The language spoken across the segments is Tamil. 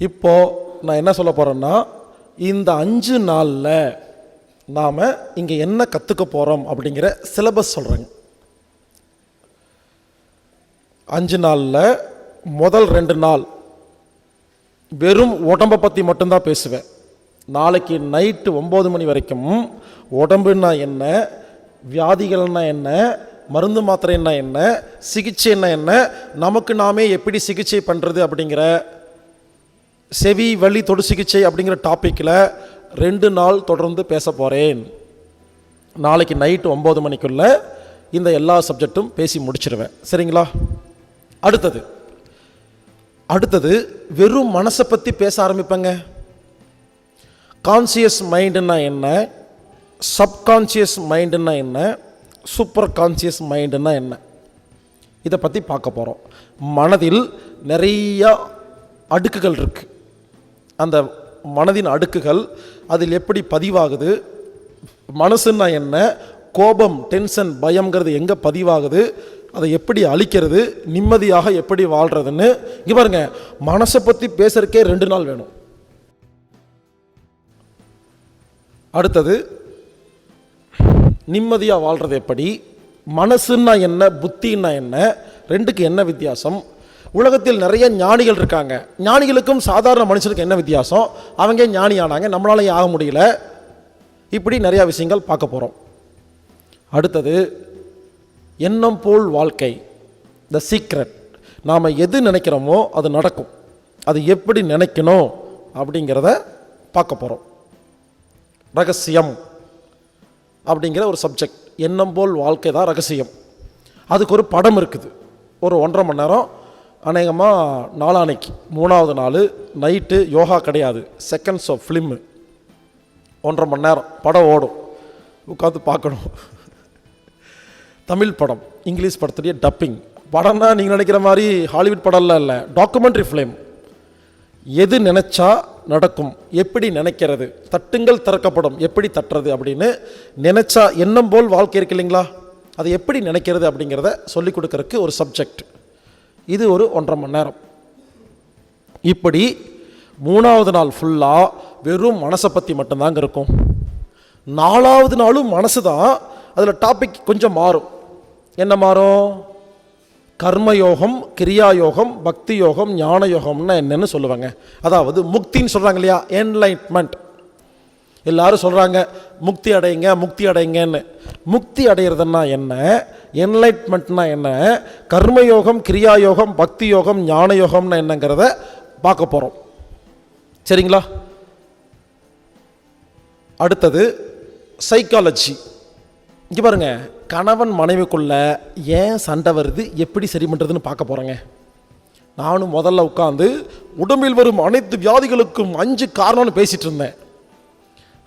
இப்போது நான் என்ன சொல்ல போகிறேன்னா, இந்த 5 நாளில் நாம் இங்கே என்ன கற்றுக்க போகிறோம் அப்படிங்கிற சிலபஸ் சொல்கிறேங்க. 5 நாளில் முதல் 2 நாள் வெறும் உடம்பை பற்றி மட்டும்தான் பேசுவேன். நாளைக்கு நைட்டு 9 மணி வரைக்கும் உடம்புன்னா என்ன, வியாதிகள்னா என்ன, மருந்து மாத்திரைன்னா என்ன, சிகிச்சைன்னா என்ன, நமக்கு நாமே எப்படி சிகிச்சை பண்ணுறது அப்படிங்கிற செவி வலி தொடு சிகிச்சை அப்படிங்கிற டாப்பிக்கில் 2 நாள் தொடர்ந்து பேச போகிறேன். நாளைக்கு நைட்டு 9 மணிக்குள்ளே இந்த எல்லா சப்ஜெக்டும் பேசி முடிச்சிருவேன். சரிங்களா? அடுத்தது வெறும் மனசை பற்றி பேச ஆரம்பிப்பேங்க. கான்சியஸ் மைண்டுன்னா என்ன, சப்கான்சியஸ் மைண்டுன்னா என்ன, சூப்பர் கான்சியஸ் மைண்டுன்னா என்ன, இதை பற்றி பார்க்க போகிறோம். மனதில் நிறைய அடுக்குகள் இருக்குது. அந்த மனதின் அடுக்குகள் அதில் எப்படி பதிவாகுது, மனசுன்னா என்ன, கோபம் டென்ஷன் பயம்ங்கிறது எங்கே பதிவாகுது, அதை எப்படி அழிக்கிறது, நிம்மதியாக எப்படி வாழ்கிறதுன்னு. இங்கே பாருங்க, மனசை பற்றி பேசுறதுக்கே 2 நாள் வேணும். அடுத்தது நிம்மதியாக வாழ்கிறது எப்படி, மனசுன்னா என்ன, புத்தின்னா என்ன, ரெண்டுக்கு என்ன வித்தியாசம், உலகத்தில் நிறைய ஞானிகள் இருக்காங்க, ஞானிகளுக்கும் சாதாரண மனுஷனுக்கு என்ன வித்தியாசம், அவங்க ஞானி ஆனாங்க, நம்மளாலையும் ஆக முடியல, இப்படி நிறையா விஷயங்கள் பார்க்க போகிறோம். அடுத்தது எண்ணம் போல் வாழ்க்கை, த சீக்ரெட். நாம் எது நினைக்கிறோமோ அது நடக்கும், அது எப்படி நினைக்கணும் அப்படிங்கிறத பார்க்க போகிறோம். ரகசியம் அப்படிங்கிற ஒரு சப்ஜெக்ட், எண்ணம் போல் வாழ்க்கை தான் ரகசியம். அதுக்கு ஒரு படம் இருக்குது, ஒரு 1.5 மணி நேரம், அநேகமாக நாளானைக்கு 3வது நாள் நைட்டு, யோகா கிடையாது, செகண்ட்ஸ் ஆஃப் ஃபிலிம்மு, 1.5 மணி நேரம் படம் ஓடும், உட்காந்து பார்க்கணும். தமிழ் படம், இங்கிலீஷ் படத்துடைய டப்பிங். படம்னா நீங்கள் நினைக்கிற மாதிரி ஹாலிவுட் படம்லாம் இல்லை, டாக்குமெண்ட்ரி ஃபிலிம். எது நினச்சா நடக்கும், எப்படி நினைக்கிறது, தட்டுங்கள் திறக்கப்படும், எப்படி தட்டுறது அப்படின்னு நினச்சா, எண்ணம் போல் வாழ்க்கை இருக்கு இல்லைங்களா, அதை எப்படி நினைக்கிறது அப்படிங்கிறத சொல்லிக் கொடுக்கறதுக்கு ஒரு சப்ஜெக்ட். இது ஒரு 1.5 மணி நேரம். இப்படி 3வது நாள் ஃபுல்லாக வெறும் மனசை பற்றி மட்டும்தாங்க இருக்கும். 4வது நாளும் மனசு தான், அதில் டாபிக் கொஞ்சம் மாறும். என்ன மாறும்? கர்மயோகம், கிரியாயோகம், பக்தி யோகம், ஞான யோகம்னா என்னன்னு சொல்லுவாங்க. அதாவது முக்தின்னு சொல்கிறாங்க இல்லையா, என்லைட்மெண்ட். எல்லாரும் சொல்கிறாங்க முக்தி அடையுங்க முக்தி அடையுங்கன்னு. முக்தி அடைகிறதுனா என்ன, என்லைட்மெண்ட்னா என்ன, கர்மயோகம், கிரியாயோகம், பக்தி யோகம், ஞான யோகம்னா என்னங்கிறத பார்க்க போகிறோம். சரிங்களா? அடுத்தது சைக்காலஜி. இங்கே பாருங்க, கணவன் மனைவிக்குள்ள ஏன் சண்டை வருது, எப்படி சரி பண்ணுறதுன்னு பார்க்க போகிறேங்க. நானும் முதல்ல உட்காந்து உடம்பில் வரும் அனைத்து வியாதிகளுக்கும் 5 காரணம்னு பேசிகிட்டு இருந்தேன்.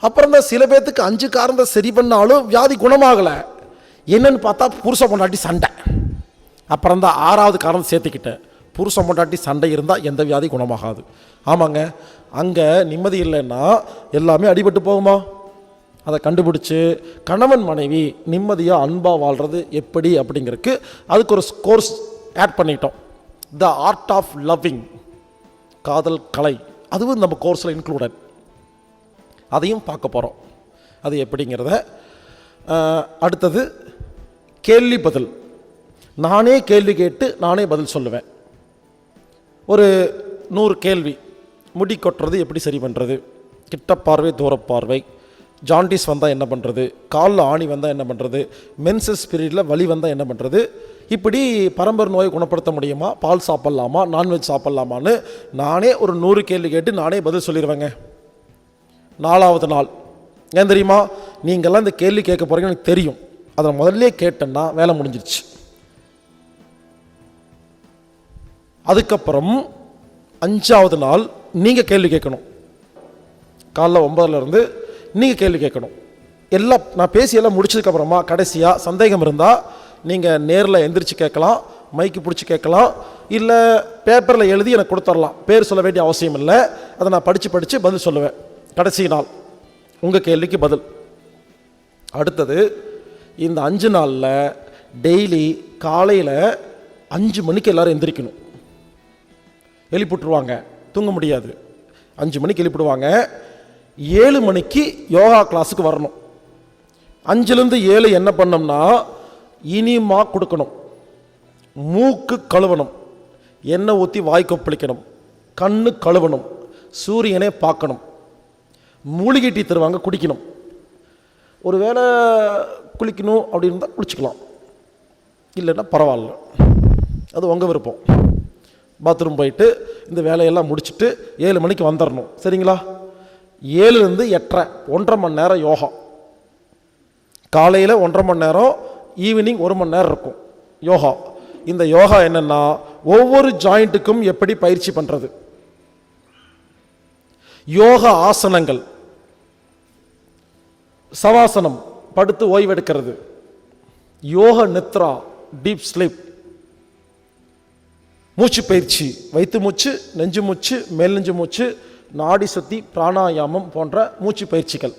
அப்புறம் தான் சில பேர்த்துக்கு 5 காரணத்தை சரி பண்ணாலும் வியாதி குணமாகலை. என்னன்னு பார்த்தா புருஷ பொண்டாட்டி சண்டை. அப்புறம் தான் 6வது காரணத்தை சேர்த்துக்கிட்டேன், புருஷ பொண்டாட்டி சண்டை இருந்தால் எந்த வியாதி குணமாகாது. ஆமாங்க, அங்கே நிம்மதி இல்லைன்னா எல்லாமே அடிபட்டு போகுமா? அதை கண்டுபிடிச்சி கணவன் மனைவி நிம்மதியாக அன்பாக வாழ்கிறது எப்படி அப்படிங்கிறதுக்கு அதுக்கு ஒரு கோர்ஸ் ஆட் பண்ணிட்டோம். த ஆர்ட் ஆஃப் லவ்விங், காதல் கலை, அதுவும் நம்ம கோர்ஸில் இன்க்ளூடட். அதையும் பார்க்க போகிறோம், அது எப்படிங்கிறத. அடுத்தது கேள்வி பதில். நானே கேள்வி கேட்டு நானே பதில் சொல்லுவேன். ஒரு 100 கேள்வி. முடி கொட்டுறது எப்படி சரி பண்ணுறது, கிட்ட பார்வை தூரப்பார்வை, ஜாண்டிஸ் வந்தால் என்ன பண்ணுறது, காலில் ஆணி வந்தால் என்ன பண்ணுறது, மென்சஸ் பீரியடில் வலி வந்தால் என்ன பண்ணுறது, இப்படி பரம்பரை நோயை குணப்படுத்த முடியுமா, பால் சாப்பிட்லாமா, நான்வெஜ் சாப்பிட்லாமான்னு நானே ஒரு 100 கேள்வி கேட்டு நானே பதில் சொல்லிடுவேங்க. 4வது நாள் ஏன் தெரியுமா, நீங்கள்லாம் இந்த கேள்வி கேட்க போகிறீங்க எனக்கு தெரியும், அதை முதல்ல கேட்டேன்னா வேலை முடிஞ்சிருச்சு. அதுக்கப்புறம் 5வது நாள் நீங்கள் கேள்வி கேட்கணும். காலைல 9லேருந்து நீங்கள் கேள்வி கேட்கணும். எல்லாம் நான் பேசி எல்லாம் முடிச்சதுக்கப்புறமா கடைசியாக சந்தேகம் இருந்தால் நீங்கள் நேரில் எந்திரிச்சு கேட்கலாம், மைக்கு பிடிச்சி கேட்கலாம், இல்லை பேப்பரில் எழுதி எனக்கு கொடுத்துடலாம். பேர் சொல்ல வேண்டிய அவசியம் இல்லை, அதை நான் படித்து பதில் சொல்லுவேன். கடைசி நாள் உங்கள் கேள்விக்கு பதில். அடுத்தது இந்த 5 நாளில் டெய்லி காலையில் 5 மணிக்கு எல்லோரும் எந்திரிக்கணும். எழுப்பிட்டுருவாங்க, தூங்க முடியாது. 5 மணிக்கு எழுப்பிடுவாங்க. 7 மணிக்கு யோகா கிளாஸுக்கு வரணும். 5லேருந்து 7 என்ன பண்ணோம்னா, இனிமா கொடுக்கணும், மூக்கு கழுவணும், எண்ணெய் ஊற்றி வாய் கொப்பளிக்கணும், கண்ணு கழுவணும், சூரியனே பார்க்கணும், மூலிகை டீ தருவாங்க குடிக்கணும். ஒரு வேளை குளிக்கணும் அப்படின்னு தான் குளிச்சுக்கலாம், இல்லைன்னா பரவாயில்ல, அது உங்கள் விருப்பம். பாத்ரூம் போயிட்டு இந்த வேலையெல்லாம் முடிச்சுட்டு 7 மணிக்கு வந்துடணும். சரிங்களா? 7லேருந்து 8:30 1.5 மணி நேரம் யோகா. காலையில் 1.5 மணி நேரம், ஈவினிங் 1 மணி நேரம் இருக்கும் யோகா. இந்த யோகா என்னென்னா, ஒவ்வொரு ஜாயிண்ட்டுக்கும் எப்படி பயிற்சி பண்ணுறது, யோகா ஆசனங்கள், சவாசனம் படுத்து ஓய்வெடுக்கிறது, யோக நித்ரா டீப் ஸ்லீப், மூச்சு பயிற்சி, வயிற்று மூச்சு, நெஞ்சு மூச்சு, மேல் நெஞ்சு மூச்சு, நாடி சுத்தி, பிராணாயாமம் போன்ற மூச்சு பயிற்சிகள்.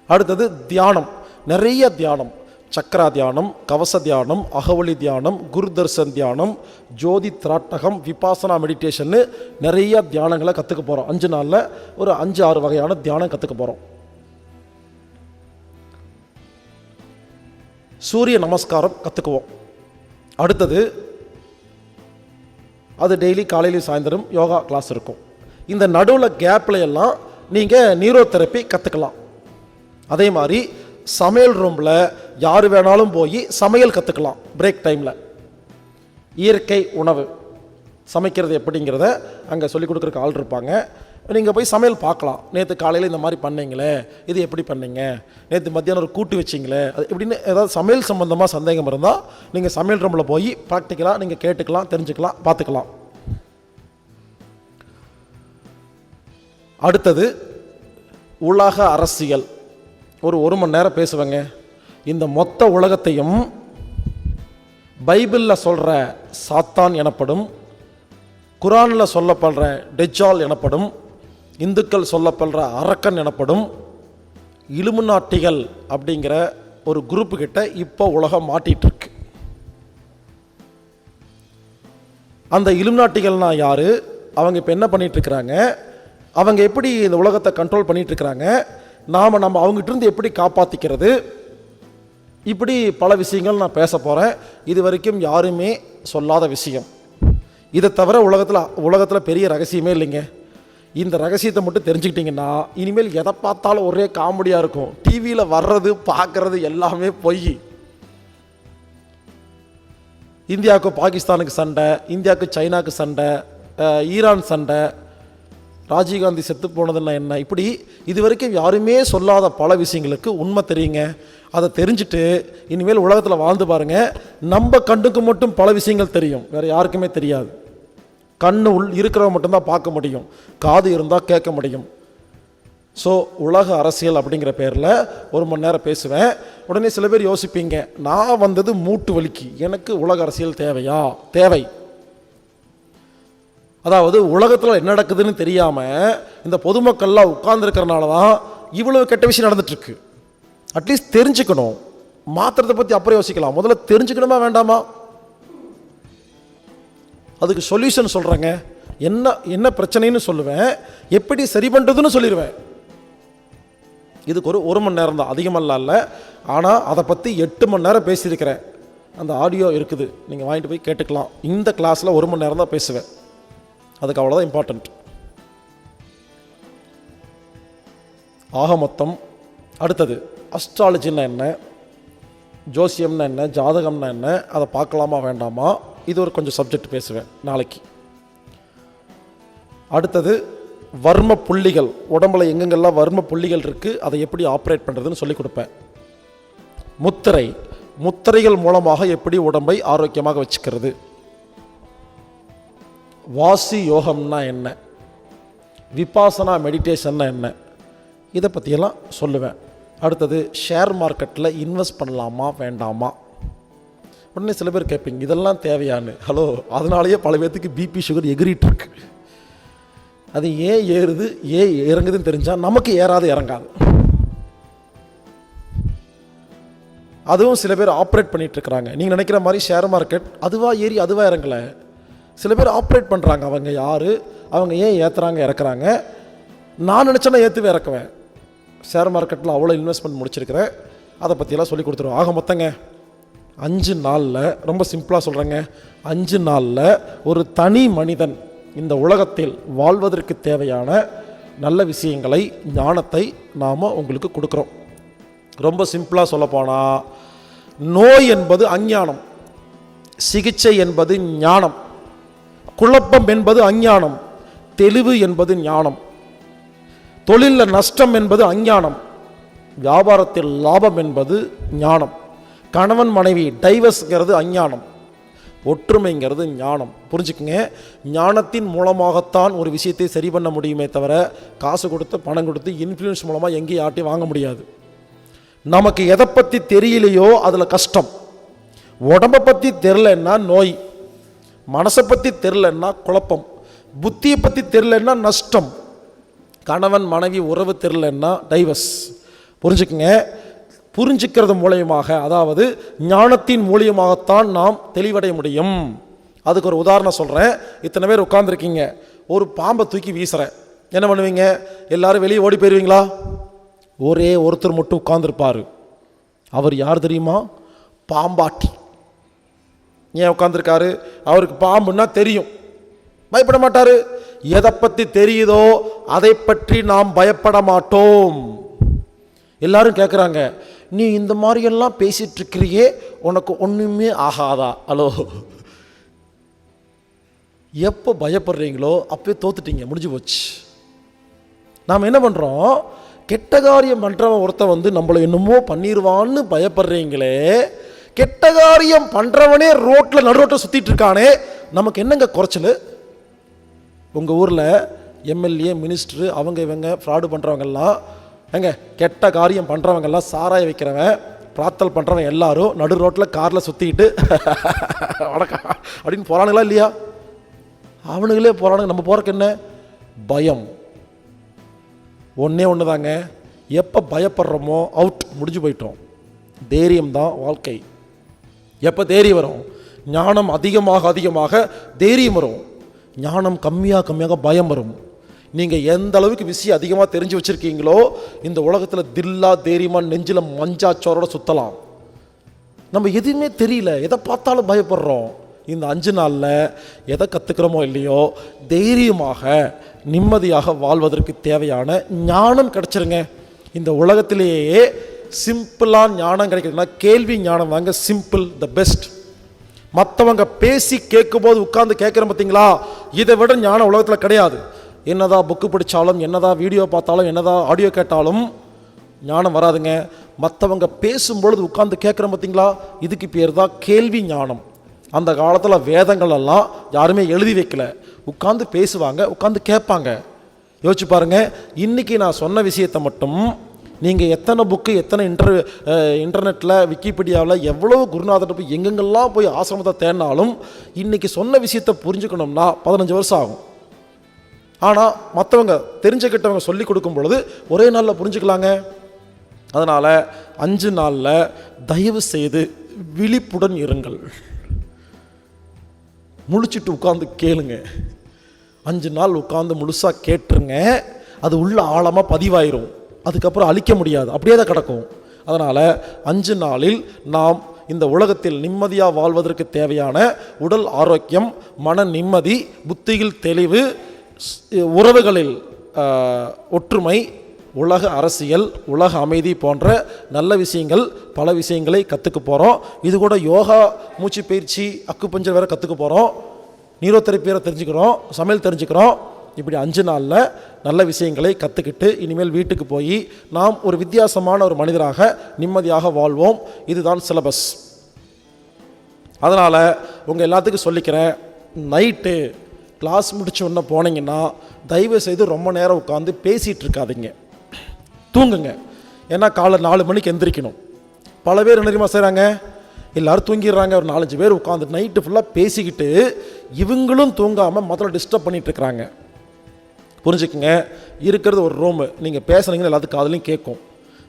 அடுத்தது தியானம், நிறைய தியானம், சக்கரா தியானம், கவச தியானம், அகவலி தியானம், குருதர்சன் தியானம், ஜோதி திராட்டகம், விபாசனா மெடிடேஷன்னு நிறைய தியானங்களை கற்றுக்க போகிறோம். 5 நாளில் ஒரு 5-6 வகையான தியானம் கற்றுக்க போகிறோம். சூரிய நமஸ்காரம் கற்றுக்குவோம். அடுத்தது அது டெய்லி காலையிலையும் சாயந்தரம் யோகா கிளாஸ் இருக்கும். இந்த நடுவில் கேப்பில் எல்லாம் நீங்கள் நியூரோ தெரப்பி கற்றுக்கலாம். அதே மாதிரி சமையல் ரூமில் யார் வேணாலும் போய் சமையல் கற்றுக்கலாம். பிரேக் டைமில் இயற்கை உணவு சமைக்கிறது எப்படிங்கிறத அங்கே சொல்லிக் கொடுக்குறக்கு ஆள் இருப்பாங்க. நீங்கள் போய் சமையல் பார்க்கலாம். நேற்று காலையில் இந்த மாதிரி பண்ணீங்களே, இது எப்படி பண்ணீங்க, நேற்று மத்தியானம் ஒரு கூட்டு வச்சிங்களே, அது எப்படின்னு ஏதாவது சமையல் சம்மந்தமாக சந்தேகம் இருந்தால் நீங்கள் சமையல் ரூமில் போய் ப்ராக்டிக்கலாக நீங்கள் கேட்டுக்கலாம், தெரிஞ்சுக்கலாம், பார்த்துக்கலாம். அடுத்தது உலக அரசியல். ஒரு மணி நேரம் பேசுவேங்க. இந்த மொத்த உலகத்தையும் பைபிளில் சொல்கிற சாத்தான் எனப்படும், குரானில் சொல்லப்படுற டெஜால் எனப்படும், இந்துக்கள் சொல்லப்படுற அரக்கன் எனப்படும், இலுமினாட்டிகள் அப்படிங்கிற ஒரு குரூப்பு கிட்ட இப்போ உலகம் மாட்டிகிட்ருக்கு. அந்த இலுமினாட்டிகள்னா யார், அவங்க இப்போ என்ன பண்ணிகிட்ருக்கிறாங்க, அவங்க எப்படி இந்த உலகத்தை கண்ட்ரோல் பண்ணிகிட்ருக்கிறாங்க, நாம் அவங்ககிட்ட எப்படி காப்பாற்றிக்கிறது, இப்படி பல விஷயங்கள் நான் பேச போகிறேன். இது வரைக்கும் யாருமே சொல்லாத விஷயம். இதை தவிர உலகத்தில் பெரிய ரகசியமே இல்லைங்க. இந்த ரகசியத்தை மட்டும் தெரிஞ்சுக்கிட்டிங்கன்னா இனிமேல் எதை பார்த்தாலும் ஒரே காமெடியாக இருக்கும். டிவியில் வர்றது பார்க்குறது எல்லாமே பொய். இந்தியாவுக்கு பாகிஸ்தானுக்கு சண்டை, இந்தியாவுக்கு சைனாவுக்கு சண்டை, ஈரான் சண்டை, ராஜீவ்காந்தி செத்து போனதுன்னா என்ன, இப்படி இது வரைக்கும் யாருமே சொல்லாத பல விஷயங்களுக்கு உண்மை தெரியுங்க. அதை தெரிஞ்சுட்டு இனிமேல் உலகத்தில் வாழ்ந்து பாருங்கள். நம்ம கண்ணுக்கு மட்டும் பல விஷயங்கள் தெரியும், வேறு யாருக்குமே தெரியாது. கண்ணு இருக்கிறவங்க மட்டும்தான் பார்க்க முடியும், காது இருந்தால் கேட்க முடியும். ஸோ உலக அரசியல் அப்படிங்கிற பேரில் 1 மணி நேரம் பேசுவேன். உடனே சில பேர் யோசிப்பீங்க, நான் வந்தது மூட்டு வலிக்கு, எனக்கு உலக அரசியல் தேவையா? தேவை. அதாவது உலகத்தில் என்ன நடக்குதுன்னு தெரியாமல் இந்த பொதுமக்கள்லாம் உட்கார்ந்துருக்கிறனால தான் இவ்வளோ கெட்ட விஷயம் நடந்துட்டுருக்கு. அட்லீஸ்ட் தெரிஞ்சுக்கணும். மாத்திரத்தை பற்றி அப்புறம் யோசிக்கலாம், முதல்ல தெரிஞ்சுக்கணுமா வேண்டாமா? அதுக்கு சொல்யூஷன் சொல்கிறேங்க. என்ன பிரச்சனைன்னு சொல்லுவேன், எப்படி சரி பண்ணுறதுன்னு சொல்லிடுவேன். இதுக்கு ஒரு மணி நேரம் தான், அதிகமெல்லாம் இல்லை. ஆனால் அதை பற்றி 8 மணி நேரம் பேசியிருக்கிறேன். அந்த ஆடியோ இருக்குது, நீங்கள் வாங்கிட்டு போய் கேட்டுக்கலாம். இந்த கிளாஸில் 1 மணி நேரம் தான் பேசுவேன். அதுக்கு அவ்வளோதான் இம்பார்ட்டண்ட். ஆக மொத்தம் அடுத்தது அஸ்ட்ராலஜின்னா என்ன, ஜோசியம்னா என்ன, ஜாதகம்னா என்ன, அதை பார்க்கலாமா வேண்டாமா, இது ஒரு கொஞ்சம் சப்ஜெக்ட் பேசுவேன் நாளைக்கு. அடுத்தது வர்ம புள்ளிகள், உடம்புல எங்கெங்கெல்லாம் வர்ம புள்ளிகள் இருக்குது, அதை எப்படி ஆப்ரேட் பண்ணுறதுன்னு சொல்லிக் கொடுப்பேன். முத்திரைகள் மூலமாக எப்படி உடம்பை ஆரோக்கியமாக வச்சுக்கிறது, வாசி யோகம்னா என்ன, விபாசனா மெடிடேஷன்னா என்ன, இதை பற்றியெல்லாம் சொல்லுவேன். அடுத்தது ஷேர் மார்க்கெட்டில் இன்வெஸ்ட் பண்ணலாமா வேண்டாமா. உடனே சில பேர் கேட்பீங்க, இதெல்லாம் தேவையான்னு. ஹலோ, அதனாலேயே பல பேர்த்துக்கு பிபி சுகர் எகிரிட்டுருக்கு. அது ஏன் ஏறுது ஏன் இறங்குதுன்னு தெரிஞ்சால் நமக்கு ஏறாது, இறங்காது. அதுவும் சில பேர் ஆப்ரேட் பண்ணிகிட்ருக்குறாங்க. நீங்கள் நினைக்கிற மாதிரி ஷேர் மார்க்கெட் அதுவாக இறங்கலை. சில பேர் ஆப்ரேட் பண்ணுறாங்க. அவங்க யார், அவங்க ஏன் ஏற்றுறாங்க இறக்குறாங்க, நான் நினச்சேன்னா ஏற்றுவே இறக்குவேன். ஷேர் மார்க்கெட்டில் அவ்வளோ இன்வெஸ்ட்மெண்ட் முடிச்சிருக்கிறேன். அதை பற்றியெல்லாம் சொல்லி கொடுத்துருவோம். ஆக மொத்தங்க 5 நாளில், ரொம்ப சிம்பிளாக சொல்கிறேங்க, 5 நாளில் ஒரு தனி மனிதன் இந்த உலகத்தில் வாழ்வதற்கு தேவையான நல்ல விஷயங்களை, ஞானத்தை நாம் உங்களுக்கு கொடுக்குறோம். ரொம்ப சிம்பிளாக சொல்லப்போனால், நோய் என்பது அஞ்ஞானம், சிகிச்சை என்பது ஞானம், குழப்பம் என்பது அஞ்ஞானம், தெளிவு என்பது ஞானம், தொழிலில் நஷ்டம் என்பது அஞ்ஞானம், வியாபாரத்தில் லாபம் என்பது ஞானம், கணவன் மனைவி டைவர்ஸ்ங்கிறது அஞ்ஞானம், ஒற்றுமைங்கிறது ஞானம். புரிஞ்சுக்குங்க, ஞானத்தின் மூலமாகத்தான் ஒரு விஷயத்தை சரி பண்ண முடியுமே தவிர காசு கொடுத்து பணம் கொடுத்து இன்ஃப்ளூயன்ஸ் மூலமாக எங்கேயும் ஆட்டி வாங்க முடியாது. நமக்கு எதை பற்றி தெரியலையோ அதில் கஷ்டம். உடம்பை பற்றி தெரிலன்னா நோய், மனசை பற்றி தெரிலன்னா குழப்பம், புத்தியை பற்றி தெரிலன்னா நஷ்டம், கணவன் மனைவி உறவு தெரிலன்னா டைவர்ஸ். புரிஞ்சுக்குங்க, புரிஞ்சுக்கிறது மூலியமாக, அதாவது ஞானத்தின் மூலியமாகத்தான் நாம் தெளிவடைய முடியும். அதுக்கு ஒரு உதாரணம் சொல்கிறேன். இத்தனை பேர் உட்காந்துருக்கீங்க, ஒரு பாம்பை தூக்கி வீசுகிறேன், என்ன பண்ணுவீங்க? எல்லாரும் வெளியே ஓடி போயிடுவீங்களா? ஒரே ஒருத்தர் மட்டும் உட்காந்துருப்பார். அவர் யார் தெரியுமா? பாம்பாட்டி. ஏன் உட்காந்துருக்காரு? அவருக்கு பாம்புன்னா தெரியும், பயப்பட மாட்டார். எதை பற்றி தெரியுதோ அதை பற்றி நாம் பயப்பட மாட்டோம். எல்லாரும் கேட்குறாங்க, நீ இந்த மாதிரியெல்லாம் பேசிகிட்டு இருக்கிறியே, உனக்கு ஒன்றுமே ஆகாதா? ஹலோ, எப்போ பயப்படுறீங்களோ அப்போ தோத்துட்டீங்க, முடிஞ்சு போச்சு. நாம் என்ன பண்ணுறோம்? கெட்ட காரியம் பண்ணுறவன் ஒருத்தன் நம்மளை என்னமோ பண்ணிடுவான்னு பயப்படுறீங்களே, கெட்ட காரியம் பண்ணுறவனே ரோட்டில் நடு ரோட்டில் சுற்றிட்டு இருக்கானே, நமக்கு என்னங்க குறைச்சல்? உங்கள் ஊரில் எம்எல்ஏ, மினிஸ்டரு, அவங்க இவங்க ஃப்ராடு பண்ணுறவங்கெல்லாம், எங்க கெட்ட காரியம் பண்ணுறவங்கெல்லாம், சாராய வைக்கிறவன், பிரார்த்தல் பண்ணுறவன் எல்லாரும் நடு ரோட்டில் காரில் சுற்றிக்கிட்டு வணக்கம் அப்படின்னு போகிறானுங்களா இல்லையா? அவனுங்களே போகிறானுங்க. நம்ம போகிறக்கு என்ன பயம்? ஒன்றே ஒன்று தாங்க, எப்போ பயப்படுறோமோ அவுட், முடிஞ்சு போயிட்டோம். தைரியம் தான் வாழ்க்கை. எப்போ தைரியம் வரும்? ஞானம் அதிகமாக அதிகமாக தைரியம் வரும். ஞானம் கம்மியாக கம்மியாக பயம் வரும். நீங்கள் எந்த அளவுக்கு விஷயம் அதிகமாக தெரிஞ்சு வச்சுருக்கீங்களோ இந்த உலகத்தில் தில்லா தைரியமாக நெஞ்சில் மஞ்சாச்சோரோட சுற்றலாம். நம்ம எதுவுமே தெரியல, எதை பார்த்தாலும் பயப்படுறோம். இந்த 5 நாளில் எதை கற்றுக்கிறோமோ இல்லையோ, தைரியமாக நிம்மதியாக வாழ்வதற்கு தேவையான ஞானம் கிடச்சிருங்க. இந்த உலகத்திலேயே சிம்பிளாக ஞானம் கிடைக்குதுன்னா கேள்வி ஞானம் தாங்க சிம்பிள், த பெஸ்ட். மற்றவங்க பேசி கேட்கும்போது உட்கார்ந்து கேட்குறோம் பார்த்தீங்களா, இதை விட ஞானம் உலகத்தில் கிடையாது. என்னதான் புக்கு படித்தாலும், என்னதான் வீடியோ பார்த்தாலும், என்னதான் ஆடியோ கேட்டாலும் ஞானம் வராதுங்க. மற்றவங்க பேசும்பொழுது உட்கார்ந்து கேட்குறோம் பார்த்தீங்களா, இதுக்கு பேர் தான் கேள்வி ஞானம். அந்த காலத்தில் வேதங்கள் எல்லாம் யாருமே எழுதி வைக்கல, உட்காந்து பேசுவாங்க, உட்காந்து கேட்பாங்க. யோசிச்சு பாருங்கள், இன்றைக்கி நான் சொன்ன விஷயத்தை மட்டும் நீங்கள் எத்தனை புக்கு, எத்தனை இன்டர்நெட்டில், விக்கிபீடியாவில் எவ்வளோ குருநாதர்கிட்ட போய் எங்கெங்கெல்லாம் போய் ஆசிரமத்தை தேடினாலும் இன்றைக்கி சொன்ன விஷயத்தை புரிஞ்சுக்கணும்னா 15 வருஷம் ஆகும். ஆனால் மற்றவங்க தெரிஞ்சுக்கிட்டவங்க சொல்லி கொடுக்கும் பொழுது ஒரே நாளில் புரிஞ்சுக்கலாங்க. அதனால் 5 நாளில் தயவு செய்து விழிப்புடன் இருங்கள். முழிச்சிட்டு உட்காந்து கேளுங்க. 5 நாள் உட்காந்து முழுசாக கேட்டுருங்க. அது உள்ள ஆழமாக பதிவாயிரும். அதுக்கப்புறம் அழிக்க முடியாது, அப்படியே தான் கிடக்கும். அதனால் 5 நாளில் நாம் இந்த உலகத்தில் நிம்மதியாக வாழ்வதற்கு தேவையான உடல் ஆரோக்கியம், மன நிம்மதி, புத்தியில் தெளிவு, உறவுகளில் ஒற்றுமை, உலக அரசியல், உலக அமைதி போன்ற நல்ல விஷயங்கள், பல விஷயங்களை கற்றுக்க போகிறோம். இது கூட யோகா, மூச்சு பயிற்சி, அக்குபஞ்சர் வேறு கற்றுக்க போகிறோம். நீரோதெரப்பி வேறு தெரிஞ்சுக்கிறோம், சமையல் தெரிஞ்சுக்கிறோம். இப்படி 5 நாளில் நல்ல விஷயங்களை கற்றுக்கிட்டு இனிமேல் வீட்டுக்கு போய் நாம் ஒரு வித்தியாசமான ஒரு மனிதராக நிம்மதியாக வாழ்வோம். இதுதான் சிலபஸ். அதனால் உங்கள் எல்லாத்துக்கும் சொல்லிக்கிறேன், நைட்டு கிளாஸ் முடிச்சு ஒன்று போனீங்கன்னா தயவு செய்து ரொம்ப நேரம் உட்காந்து பேசிகிட்டு இருக்காதீங்க, தூங்குங்க. ஏன்னா காலை 4 மணிக்கு எந்திரிக்கணும். பல பேர் என்ன தெரியுமா செய்கிறாங்க, எல்லோரும் தூங்கிடுறாங்க. ஒரு 4-5 பேர் உட்காந்து நைட்டு ஃபுல்லாக பேசிக்கிட்டு இவங்களும் தூங்காமல் மொத்தம் டிஸ்டர்ப் பண்ணிகிட்டு இருக்கிறாங்க. புரிஞ்சுக்குங்க, இருக்கிறது ஒரு ரூமு, நீங்கள் பேசுனீங்கன்னா எல்லாத்துக்கும் காதுலையும் கேட்கும்,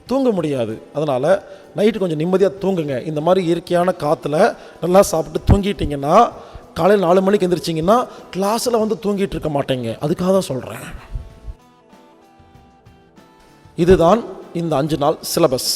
தூங்க முடியாது. அதனால் நைட்டு கொஞ்சம் நிம்மதியாக தூங்குங்க. இந்த மாதிரி இயற்கையான காற்றுல நல்லா சாப்பிட்டு தூங்கிட்டிங்கன்னா காலையில் 4 மணிக்கு எந்திரிச்சிங்கன்னா கிளாஸில் வந்து தூங்கிட்டு இருக்க மாட்டேங்க. அதுக்காக தான் சொல்கிறேன். இதுதான் இந்த 5 நாள் சிலபஸ்.